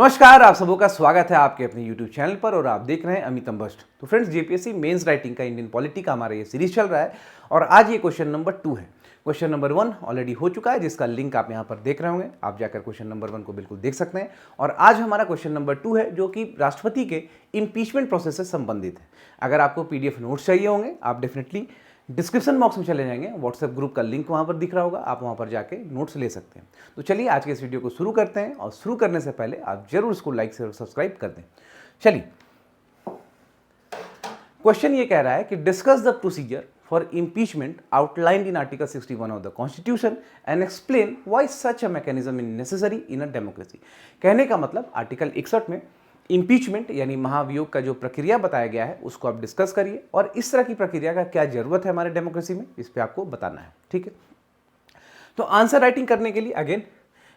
नमस्कार, आप सबों का स्वागत है आपके अपने YouTube चैनल पर और आप देख रहे हैं अमितम भट्ट। तो फ्रेंड्स, जेपीएससी मेंस राइटिंग का इंडियन पॉलिटी का हमारा ये सीरीज चल रहा है और आज ये क्वेश्चन नंबर 2 है। क्वेश्चन नंबर 1 ऑलरेडी हो चुका है, जिसका लिंक आप यहाँ पर देख रहे होंगे। आप जाकर क्वेश्चन नंबर 1 को बिल्कुल देख सकते हैं। और आज हमारा क्वेश्चन नंबर 2 है, जो कि राष्ट्रपति के इम्पीचमेंट प्रोसेस से संबंधित है। अगर आपको PDF नोट्स चाहिए होंगे, आप डेफिनेटली डिस्क्रिप्शन बॉक्स में चले जाएंगे, व्हाट्सएप ग्रुप का लिंक वहाँ पर दिख रहा होगा, आप वहाँ पर जाके नोट्स ले सकते हैं। तो चलिए आज के इस वीडियो को शुरू करते हैं और शुरू करने से पहले आप जरूर इसको लाइक शेयर और सब्सक्राइब कर दें। चलिए, क्वेश्चन ये कह रहा है कि discuss the procedure for impeachment outlined in article 61 of the constitution and explain why such a mechanism is necessary in a democracy. कहने का मतलब आर्टिकल 61 में इम्पीचमेंट यानी महाभियोग का जो प्रक्रिया बताया गया है उसको आप डिस्कस करिए और इस तरह की प्रक्रिया का क्या जरूरत है हमारे डेमोक्रेसी में, इस पे आपको बताना है। ठीक है, तो आंसर राइटिंग करने के लिए अगेन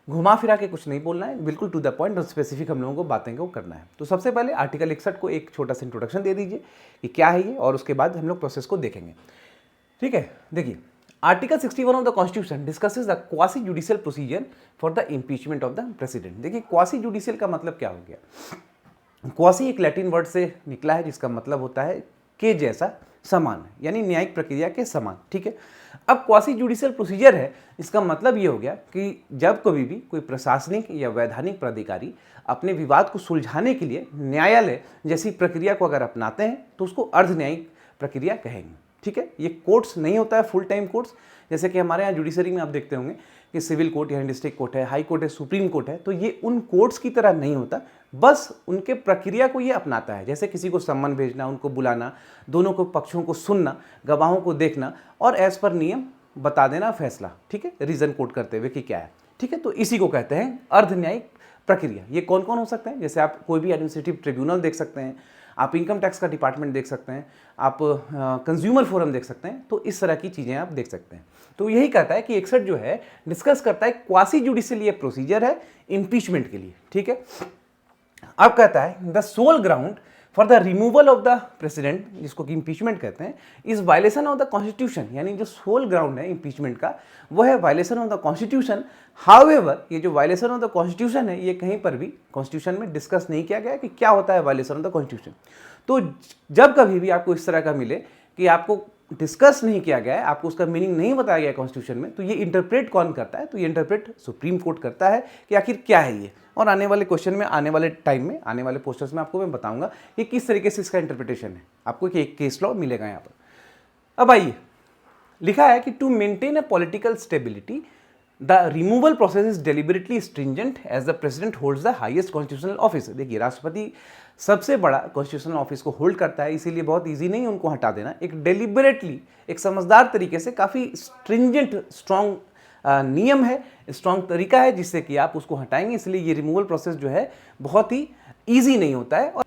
घुमा फिरा के कुछ नहीं बोलना है, बिल्कुल टू द पॉइंट और स्पेसिफिक हम लोगों को बातें को करना है। तो सबसे पहले आर्टिकल 61 को एक छोटा सा इंट्रोडक्शन दे दीजिए कि क्या है ये, और उसके बाद हम लोग प्रोसेस को देखेंगे। ठीक है, देखिए, article 61 of the constitution discusses the quasi judicial procedure for the impeachment of the president. देखिए, क्वासी जुडिशियल का मतलब क्या हो गया। क्वासी एक लैटिन वर्ड से निकला है जिसका मतलब होता है के जैसा, समान, यानी न्यायिक प्रक्रिया के समान। ठीक है, अब क्वासी जुडिशियल प्रोसीजर है, इसका मतलब ये हो गया कि जब कभी भी कोई प्रशासनिक या वैधानिक प्राधिकारी अपने विवाद को सुलझाने के लिए न्यायालय जैसी प्रक्रिया को अगर अपनाते हैं तो उसको अर्ध न्यायिक प्रक्रिया कहेंगे। ठीक है, ये कोर्ट्स नहीं होता है फुल टाइम कोर्ट्स, जैसे कि हमारे यहाँ जुडिशरी में आप देखते होंगे कि सिविल कोर्ट या डिस्ट्रिक्ट कोर्ट है, हाई कोर्ट है, सुप्रीम कोर्ट है, तो ये उन कोर्ट्स की तरह नहीं होता, बस उनके प्रक्रिया को ये अपनाता है। जैसे किसी को सम्मन भेजना, उनको बुलाना, दोनों को पक्षों को सुनना, गवाहों को देखना और एज पर नियम बता देना फैसला। ठीक है, रीजन कोट करते हुए कि क्या है। ठीक है, तो इसी को कहते हैं अर्ध न्यायिक प्रक्रिया। ये कौन कौन हो सकते हैं, जैसे आप कोई भी एडमिनिस्ट्रेटिव ट्रिब्यूनल देख सकते हैं, आप इनकम टैक्स का डिपार्टमेंट देख सकते हैं, आप कंज्यूमर फोरम देख सकते हैं, तो इस तरह की चीज़ें आप देख सकते हैं। तो यही कहता है कि 61 जो है डिस्कस करता है क्वासी जुडिशियल ये प्रोसीजर है इम्पीचमेंट के लिए। ठीक है, अब कहता है the sole ground for the removal of the president, जिसको कि इम्पीचमेंट कहते हैं, is violation of the constitution, यानी जो सोल ग्राउंड है इम्पीचमेंट का वो है violation of the constitution. However, ये जो वायलेशन ऑफ द कॉन्स्टिट्यूशन है ये कहीं पर भी कॉन्स्टिट्यूशन में डिस्कस नहीं किया गया कि क्या होता है वायलेशन ऑफ द कॉन्स्टिट्यूशन। तो जब कभी भी आपको इस तरह का मिले कि आपको डिस्कस नहीं किया गया है, आपको उसका मीनिंग नहीं बताया गया कॉन्स्टिट्यूशन में, तो ये इंटरप्रेट कौन करता है, तो ये इंटरप्रेट सुप्रीम कोर्ट करता है कि आखिर क्या है ये। और आने वाले क्वेश्चन में, आने वाले टाइम में, आने वाले पोस्टर्स में आपको मैं बताऊंगा कि किस तरीके से इसका इंटरप्रिटेशन है, आपको एक केस लॉ मिलेगा यहाँ पर। अब आइए, लिखा है कि to maintain a political stability the removal process is deliberately stringent as the president holds the highest constitutional office. देखिए, राष्ट्रपति सबसे बड़ा कॉन्स्टिट्यूशनल ऑफिस को होल्ड करता है, इसीलिए बहुत इजी नहीं उनको हटा देना। एक डेलिबरेटली, एक समझदार तरीके से, काफ़ी स्ट्रिंजेंट स्ट्रॉन्ग नियम है, स्ट्रॉन्ग तरीका है जिससे कि आप उसको हटाएंगे, इसलिए ये रिमूवल प्रोसेस जो है बहुत ही ईजी नहीं होता है। और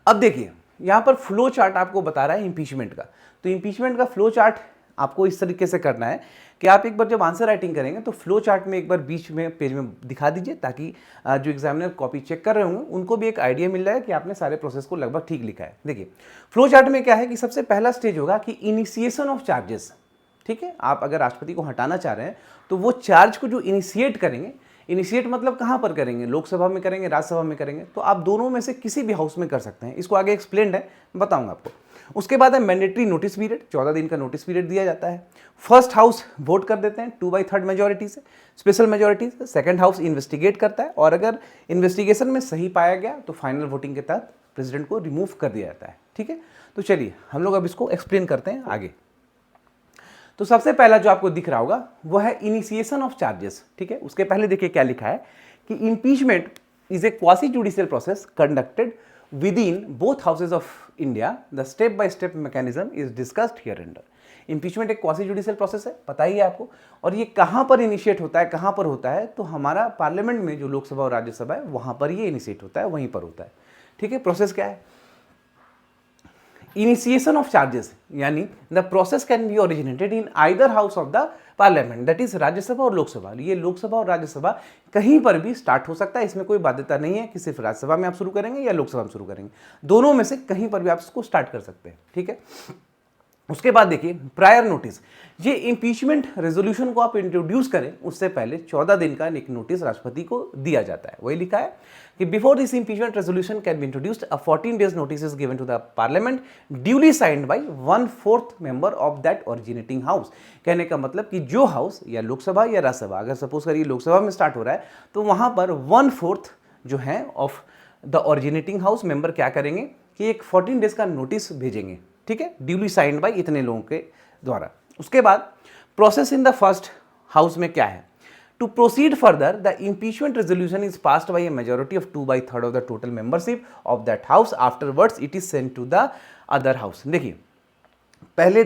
अब देखिए, यहाँ पर फ्लो चार्ट आपको बता रहा है इम्पीचमेंट का। तो इम्पीचमेंट का फ्लो चार्ट आपको इस तरीके से करना है कि आप एक बार जब आंसर राइटिंग करेंगे तो फ्लो चार्ट में एक बार बीच में पेज में दिखा दीजिए, ताकि जो एग्जामिनर कॉपी चेक कर रहे होंगे उनको भी एक आइडिया मिल जाए कि आपने सारे प्रोसेस को लगभग ठीक लिखा है। देखिए, फ्लो चार्ट में क्या है कि सबसे पहला स्टेज होगा कि इनिशिएशन ऑफ चार्जेस। ठीक है, आप अगर राष्ट्रपति को हटाना चाह रहे हैं तो वो चार्ज को जो इनिशिएट करेंगे, इनिशिएट मतलब कहाँ पर करेंगे, लोकसभा में करेंगे, राज्यसभा में करेंगे, तो आप दोनों में से किसी भी हाउस में कर सकते हैं। इसको आगे एक्सप्लेन्ड है, बताऊंगा आपको। उसके बाद है मैंडेटरी नोटिस पीरियड, 14 दिन का नोटिस पीरियड दिया जाता है। फर्स्ट हाउस वोट कर देते हैं 2/3 मेजोरिटी से, स्पेशल मेजोरिटी से। सेकंड हाउस इन्वेस्टिगेट करता है और अगर इन्वेस्टिगेशन में सही पाया गया तो फाइनल वोटिंग के तहत प्रेसिडेंट को रिमूव कर दिया जाता है। ठीक है, तो चलिए हम लोग अब इसको एक्सप्लेन करते हैं आगे। तो सबसे पहला जो आपको दिख रहा होगा वो है इनिशिएशन ऑफ चार्जेस। ठीक है, उसके पहले देखिए क्या लिखा है कि impeachment is a quasi judicial process conducted within both houses of India. The step by step mechanism is discussed here under. Impeachment एक क्वासी जुडिशियल प्रोसेस है, पता ही है आपको। और ये कहाँ पर इनिशिएट होता है, कहाँ पर होता है, तो हमारा पार्लियामेंट में जो लोकसभा और राज्यसभा है वहाँ पर ये इनिशिएट होता है, वहीं पर होता है। ठीक है, प्रोसेस क्या है, इनिशिएशन ऑफ चार्जेस, यानी the process can be originated in either house of the parliament, that is Rajya Sabha और लोकसभा। ये लोकसभा और राज्यसभा कहीं पर भी स्टार्ट हो सकता है, इसमें कोई बाध्यता नहीं है कि सिर्फ राज्यसभा में आप शुरू करेंगे या लोकसभा में शुरू करेंगे, दोनों में से कहीं पर भी आप इसको स्टार्ट कर सकते हैं। ठीक है, उसके बाद देखिए प्रायर नोटिस, ये इम्पीचमेंट रेजोल्यूशन को आप इंट्रोड्यूस करें उससे पहले 14 दिन का एक नोटिस राष्ट्रपति को दिया जाता है। वही लिखा है कि before this impeachment resolution can be introduced a 14 days notice is given to the parliament duly signed by 1/4 member of that originating house. कहने का मतलब कि जो हाउस या लोकसभा या राज्यसभा, अगर सपोज करिए लोकसभा में स्टार्ट हो रहा है तो वहां पर 1/4 जो है of the originating house member क्या करेंगे कि एक 14 डेज का नोटिस भेजेंगे, ठीक है, ड्यूली साइंड बाय इतने लोगों के द्वारा। उसके बाद process in the first house में क्या है, to proceed further the impeachment resolution is passed by a majority of 2/3 of the total membership of that house, afterwards it is sent to the other house. देखिए पहले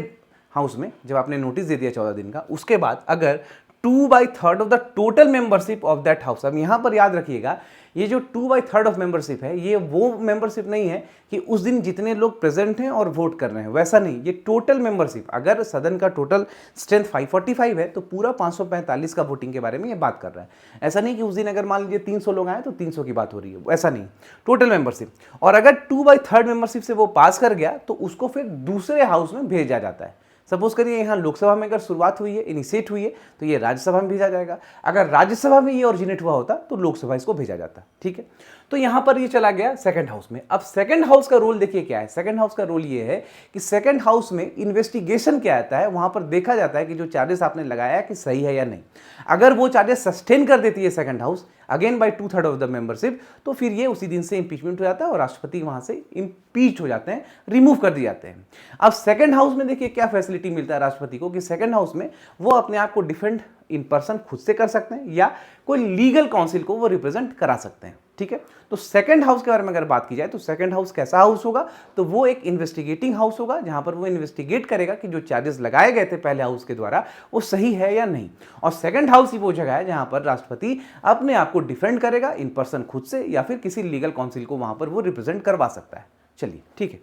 house में जब आपने notice दे दिया 14 दिन का, उसके बाद अगर 2/3 of the total membership of that house, अब यहां पर याद रखिएगा ये जो 2/3 ऑफ मेंबरशिप है ये वो मेंबरशिप नहीं है कि उस दिन जितने लोग प्रेजेंट हैं और वोट कर रहे हैं, वैसा नहीं, ये टोटल मेंबरशिप। अगर सदन का टोटल स्ट्रेंथ 545 है तो पूरा 545 का वोटिंग के बारे में ये बात कर रहा है। ऐसा नहीं कि उस दिन अगर मान लीजिए 300 लोग आए तो 300 की बात हो रही है, ऐसा नहीं, टोटल मेंबरशिप। और अगर 2/3 मेंबरशिप से वो पास कर गया तो उसको फिर दूसरे हाउस में भेजा जाता है। सपोज करिए यहाँ लोकसभा में अगर शुरुआत हुई है, इनिशिएट हुई है, तो ये राज्यसभा में भेजा जाएगा। अगर राज्यसभा में ये ओरिजिनेट हुआ होता तो लोकसभा इसको भेजा जाता, ठीक है। तो यहाँ पर ये चला गया सेकंड हाउस में। अब सेकंड हाउस का रोल देखिए क्या है। सेकंड हाउस का रोल ये है कि सेकंड हाउस में इन्वेस्टिगेशन क्या आता है, वहां पर देखा जाता है कि जो चार्जेस आपने लगाया कि सही है या नहीं। अगर वो चार्जेस सस्टेन कर देती है second house again by 2/3 of the membership, तो फिर ये उसी दिन से इंपीचमेंट हो जाता है और राष्ट्रपति वहां से इंपीच हो जाते हैं, रिमूव कर दिए जाते हैं। अब सेकंड हाउस में देखिए क्या फैसिलिटी मिलता है राष्ट्रपति को कि सेकंड हाउस में वो अपने आप को डिफेंड इन पर्सन खुद से कर सकते हैं या कोई लीगल काउंसिल को वो रिप्रेजेंट करा सकते हैं, ठीक है। तो सेकंड हाउस के बारे में अगर बात की जाए तो सेकंड हाउस कैसा हाउस होगा, तो वो एक इन्वेस्टिगेटिंग हाउस होगा जहां पर वो इन्वेस्टिगेट करेगा कि जो चार्जेस लगाए गए थे पहले हाउस के द्वारा वो सही है या नहीं। और सेकंड हाउस ही वो जगह है जहां पर राष्ट्रपति अपने आप को डिफेंड करेगा इन पर्सन खुद से या फिर किसी लीगल काउंसिल को वहां पर वो रिप्रेजेंट करवा सकता है। चलिए ठीक है,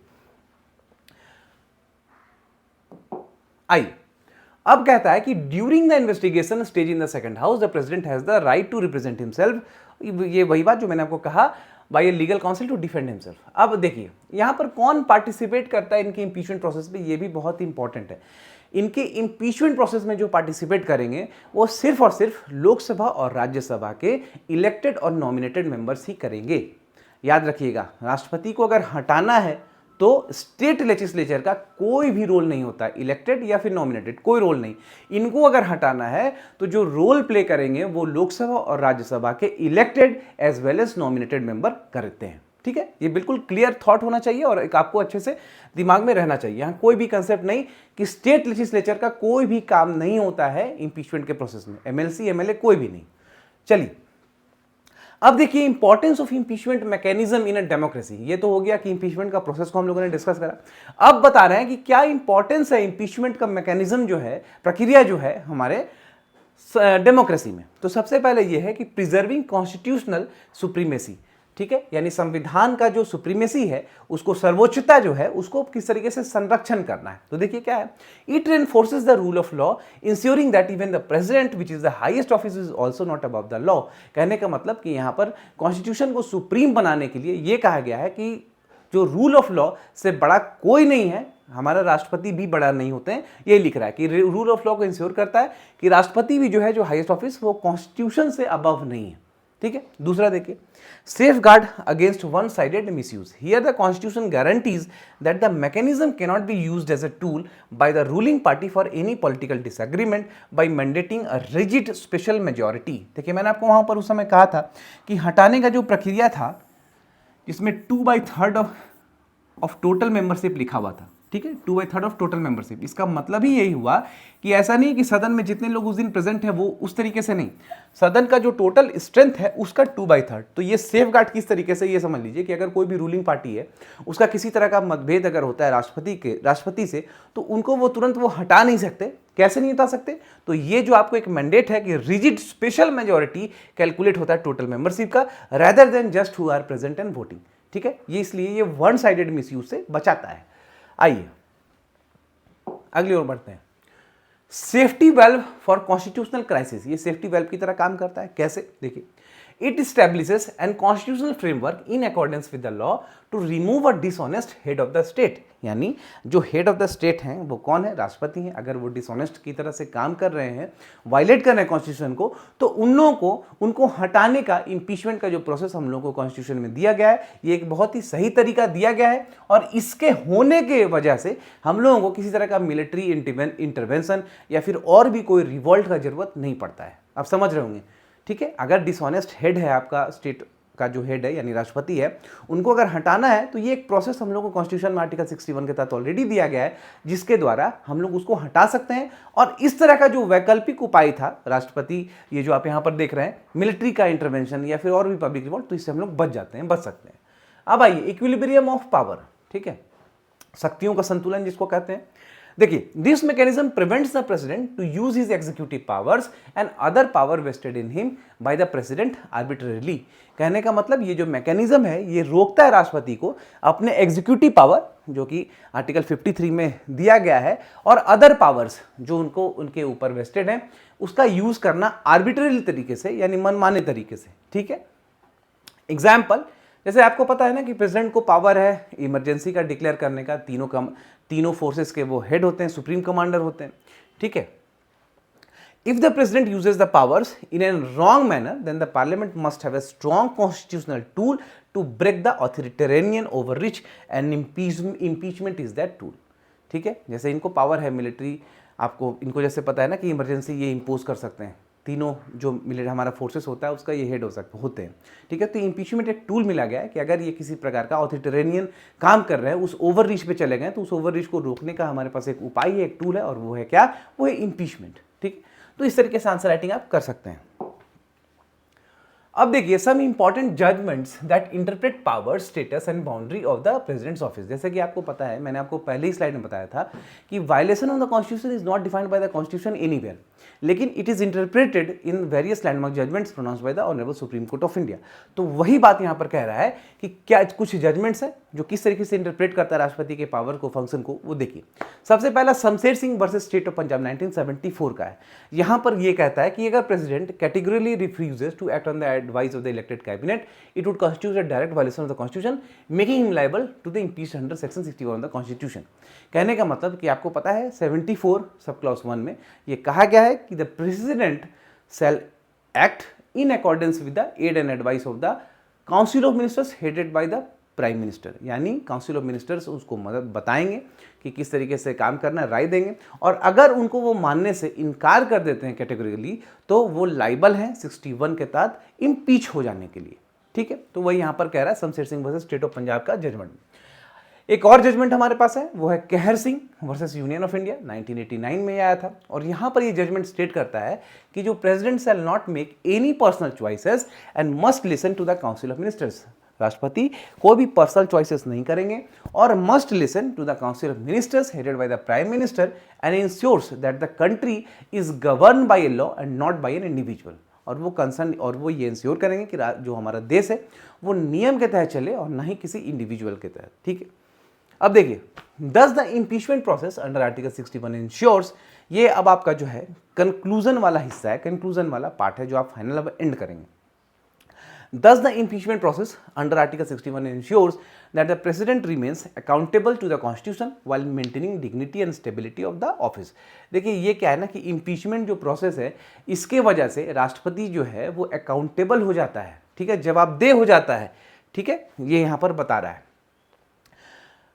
आइए अब कहता है कि during the investigation stage in the second house the president has the right to represent himself. ये वही बात जो मैंने आपको कहा, by a legal counsel to defend himself. अब देखिए यहां पर कौन पार्टिसिपेट करता है इनके इंपीचमेंट प्रोसेस में, ये भी बहुत इंपॉर्टेंट है। इनके इंपीचमेंट प्रोसेस में जो पार्टिसिपेट करेंगे वो सिर्फ और सिर्फ लोकसभा और राज्यसभा के इलेक्टेड और नॉमिनेटेड मेंबर्स ही करेंगे। याद रखिएगा, राष्ट्रपति को अगर हटाना है तो स्टेट लेजिस्लेचर का कोई भी रोल नहीं होता है, इलेक्टेड या फिर नॉमिनेटेड कोई रोल नहीं। इनको अगर हटाना है तो जो रोल प्ले करेंगे वो लोकसभा और राज्यसभा के elected as well as nominated member करते हैं, ठीक है। ये बिल्कुल क्लियर थॉट होना चाहिए और एक आपको अच्छे से दिमाग में रहना चाहिए। यहाँ कोई भी कंसेप्ट नहीं कि स्टेट लेजिस्लेचर का कोई भी काम नहीं होता है इंपीचमेंट के प्रोसेस में, एमएलसी एमएलए कोई भी नहीं। चलिए अब देखिए importance of impeachment mechanism in a democracy. ये तो हो गया कि इंपीचमेंट का प्रोसेस को हम लोगों ने डिस्कस करा। अब बता रहे हैं कि क्या इंपॉर्टेंस है इंपीचमेंट का मैकेनिज्म जो है, प्रक्रिया जो है हमारे डेमोक्रेसी में। तो सबसे पहले ये है कि प्रिजर्विंग कॉन्स्टिट्यूशनल सुप्रीमेसी, ठीक है, यानी संविधान का जो सुप्रीमेसी है उसको, सर्वोच्चता जो है उसको किस तरीके से संरक्षण करना है। तो देखिए क्या है, it reinforces the rule of law ensuring that even the president which is the highest office is also not above the law. कहने का मतलब कि यहाँ पर कॉन्स्टिट्यूशन को सुप्रीम बनाने के लिए ये कहा गया है कि जो रूल ऑफ लॉ से बड़ा कोई नहीं है, हमारा राष्ट्रपति भी बड़ा नहीं होते हैं। ये लिख रहा है कि रूल ऑफ लॉ को इंश्योर करता है कि राष्ट्रपति भी जो है जो हाईएस्ट ऑफिस वो कॉन्स्टिट्यूशन से अबव नहीं है, ठीक है। दूसरा देखिए, safeguard against one-sided misuse. Here the Constitution guarantees that the mechanism cannot be used as a tool by the ruling party for any political disagreement by mandating a rigid special majority. देखिए मैंने आपको वहाँ पर उस समय कहा था कि हटाने का जो प्रक्रिया था जिसमें 2/3 ऑफ टोटल मेंबरशिप लिखा हुआ था, ठीक है, 2/3 ऑफ टोटल मेंबरशिप। इसका मतलब ही यही हुआ कि ऐसा नहीं कि सदन में जितने लोग उस दिन प्रेजेंट है वो उस तरीके से नहीं, सदन का जो टोटल स्ट्रेंथ है उसका 2/3। तो ये सेफगार्ड किस तरीके से, ये समझ लीजिए कि अगर कोई भी रूलिंग पार्टी है उसका किसी तरह का मतभेद अगर होता है राष्ट्रपति से, तो उनको वो तुरंत वो हटा नहीं सकते। कैसे नहीं हटा सकते, तो ये जो आपको एक मैंडेट है कि रिजिड स्पेशल मेजोरिटी कैलकुलेट होता है टोटल मेंबरशिप का, rather than just who are present and voting, ठीक है। ये इसलिए ये वन साइडेड मिसयूज से बचाता है। आइए अगली ओर बढ़ते हैं। Safety valve for constitutional crisis, ये सेफ्टी वेल्व की तरह काम करता है। कैसे, देखिए It establishes an constitutional framework in accordance with the law to remove a dishonest head of the state. यानी जो हेड ऑफ द स्टेट हैं वो कौन है? राष्ट्रपति हैं। अगर वो डिसऑनेस्ट की तरह से काम कर रहे हैं, वायलेट कर रहे हैं कॉन्स्टिट्यूशन को, तो उन लोगों को उनको हटाने का, इंपीचमेंट का जो प्रोसेस हम लोगों को कॉन्स्टिट्यूशन में दिया गया है, ये एक बहुत ही सही तरीका दिया गया है। और इसके होने के वजह से हम लोगों को किसी तरह का मिलिट्री इंटरवेंशन या फिर और भी कोई रिवॉल्ट का जरूरत नहीं पड़ता है। आप समझ रहे होंगे, ठीक है। अगर डिसऑनेस्ट हेड है आपका, स्टेट का जो हेड है यानी राष्ट्रपति है, उनको अगर हटाना है तो ये एक प्रोसेस हम लोग को कॉन्स्टिट्यूशन में आर्टिकल 61 के तहत ऑलरेडी दिया गया है, जिसके द्वारा हम लोग उसको हटा सकते हैं। और इस तरह का जो वैकल्पिक उपाय था राष्ट्रपति, ये जो आप यहां पर देख रहे हैं, मिलिट्री का इंटरवेंशन या फिर और भी पब्लिक रिवॉल्ट, तो इससे हम लोग बच जाते हैं, बच सकते हैं। अब आइए इक्विलिब्रियम ऑफ पावर, ठीक है, शक्तियों का संतुलन जिसको कहते हैं। देखिए, this mechanism prevents the president to use his executive powers and other power vested in him by the president arbitrarily. कहने का मतलब ये जो मैकेनिज्म है ये रोकता है राष्ट्रपति को अपने एग्जीक्यूटिव पावर, जो कि आर्टिकल 53 में दिया गया है, और अदर पावर्स जो उनको उनके ऊपर वेस्टेड है, उसका यूज करना आर्बिट्रेरी तरीके से, यानी मनमाने तरीके से, ठीक है। एग्जाम्पल, जैसे आपको पता है ना कि प्रेसिडेंट को पावर है इमरजेंसी का डिक्लेयर करने का, तीनों फोर्सेस के वो हेड होते हैं, सुप्रीम कमांडर होते हैं, ठीक है। If the president uses the powers in an wrong manner, then the parliament must have a strong constitutional tool to break the authoritarian overreach and impeachment is that tool, ठीक है। जैसे इनको power है military, आपको इनको जैसे पता है ना कि इमरजेंसी ये इम्पोज कर सकते हैं, तीनों जो मिलिट्री हमारा फोर्सेस होता है उसका ये हेड होते हैं, ठीक है। तो इम्पीचमेंट एक टूल मिला गया है कि अगर ये किसी प्रकार का ऑथोरिटेरियन काम कर रहे हैं, उस ओवर रीच पे चले गए, तो उस ओवर रीच को रोकने का हमारे पास एक उपाय है, एक टूल है, और वो है क्या? वो है इम्पीचमेंट, ठीक। तो इस तरीके से आंसर राइटिंग आप कर सकते हैं। अब देखिए, some important judgments that interpret power, status and boundary of the president's office. जैसे कि आपको पता है, मैंने आपको पहले ही स्लाइड में बताया था कि violation of the constitution is not defined by the constitution anywhere, लेकिन it is interpreted in various landmark judgments pronounced by the honourable Supreme Court of India. तो वही बात यहाँ पर कह रहा है कि क्या कुछ जजमेंट्स हैं जो किस तरीके से इंटरप्रेट करता है राष्ट्रपति के पावर को, फंक्शन को, वो देखिए। सबसे पहला Shamsher Singh versus state of Punjab 1974 का है। यहाँ पर ये कहता है कि अगर president categorically refuses to act on the advice of the elected cabinet, it would constitute a direct violation of the constitution, making him liable to the impeached under section 61 of the constitution. कहने का मतलब कि आपको पता है 74 sub clause 1 में ये कहा गया है कि the president shall act in accordance with the aid and advice of the council of ministers headed by the prime minister. यानी काउंसिल ऑफ मिनिस्टर्स उसको मदद बताएंगे कि किस तरीके से काम करना है, राय देंगे, और अगर उनको वो मानने से इनकार कर देते हैं कैटेगोरिकली, तो वो लाइबल हैं 61 के तहत इम्पीच हो जाने के लिए, ठीक है। तो वही यहाँ पर कह रहा है Shamsher Singh versus state of Punjab का जजमेंट। एक और जजमेंट हमारे पास है, वो है कहर Singh versus union of India, 1989 में आया था। और यहाँ पर ये जजमेंट स्टेट करता है कि जो president shall not make any personal choices and must listen to the council of ministers. राष्ट्रपति कोई भी पर्सनल चॉइसेस नहीं करेंगे और must listen to the council of ministers headed by the prime minister and ensures that the country is govern by a law and not by an individual. और वो concern, और वो ये इंश्योर करेंगे कि जो हमारा देश है वो नियम के तहत चले और ना ही किसी इंडिविजुअल के तहत, ठीक है। अब देखिए, thus the impeachment process under article 61 ensures, ये अब आपका जो है कंक्लूजन वाला हिस्सा है, कंक्लूजन वाला पार्ट है जो आप फाइनल अब एंड करेंगे। Thus, the impeachment process under Article 61 ensures that the President remains accountable to the Constitution while maintaining dignity and stability of the office. देखिए, ये क्या है ना कि impeachment जो प्रोसेस है, इसके वजह से राष्ट्रपति जो है वो अकाउंटेबल हो जाता है, ठीक है, जवाबदेह हो जाता है, ठीक है, ये यहाँ पर बता रहा है।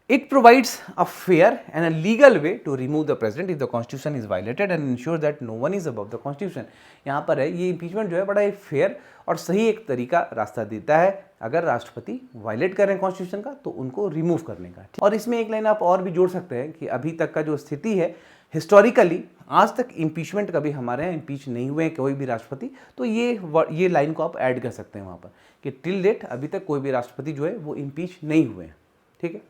It provides a fair and a legal way to remove the president if the constitution is violated and ensure that no one is above the constitution. यहाँ पर है ये impeachment जो है बड़ा एक फेयर और सही एक तरीका रास्ता देता है, अगर राष्ट्रपति वायलेट कर रहे हैं कॉन्स्टिट्यूशन का तो उनको रिमूव करने का। और इसमें एक लाइन आप और भी जोड़ सकते हैं कि अभी तक का जो स्थिति है हिस्टोरिकली, आज तक इम्पीचमेंट कभी हमारे यहाँ इम्पीच नहीं हुए कोई भी राष्ट्रपति, तो ये लाइन को आप ऐड कर सकते हैं वहाँ पर कि टिल डेट अभी तक कोई भी राष्ट्रपति जो है वो इम्पीच नहीं हुए हैं, ठीक है।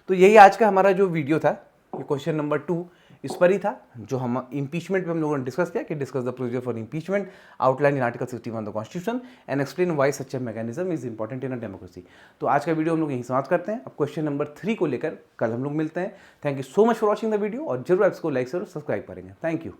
तो यही आज का हमारा जो वीडियो था, ये क्वेश्चन नंबर 2 इस पर ही था, जो हम इम्पीचमेंट पे हम लोगों ने डिस्कस किया कि discuss the procedure for impeachment outline in article 61 the constitution and explain why such a mechanism is important in a democracy. तो आज का वीडियो हम लोग यहीं समाप्त करते हैं। अब क्वेश्चन नंबर 3 को लेकर कल हम लोग मिलते हैं। Thank you so much for watching the video, और जरूर आप इसको लाइक और सब्सक्राइब करेंगे। Thank you.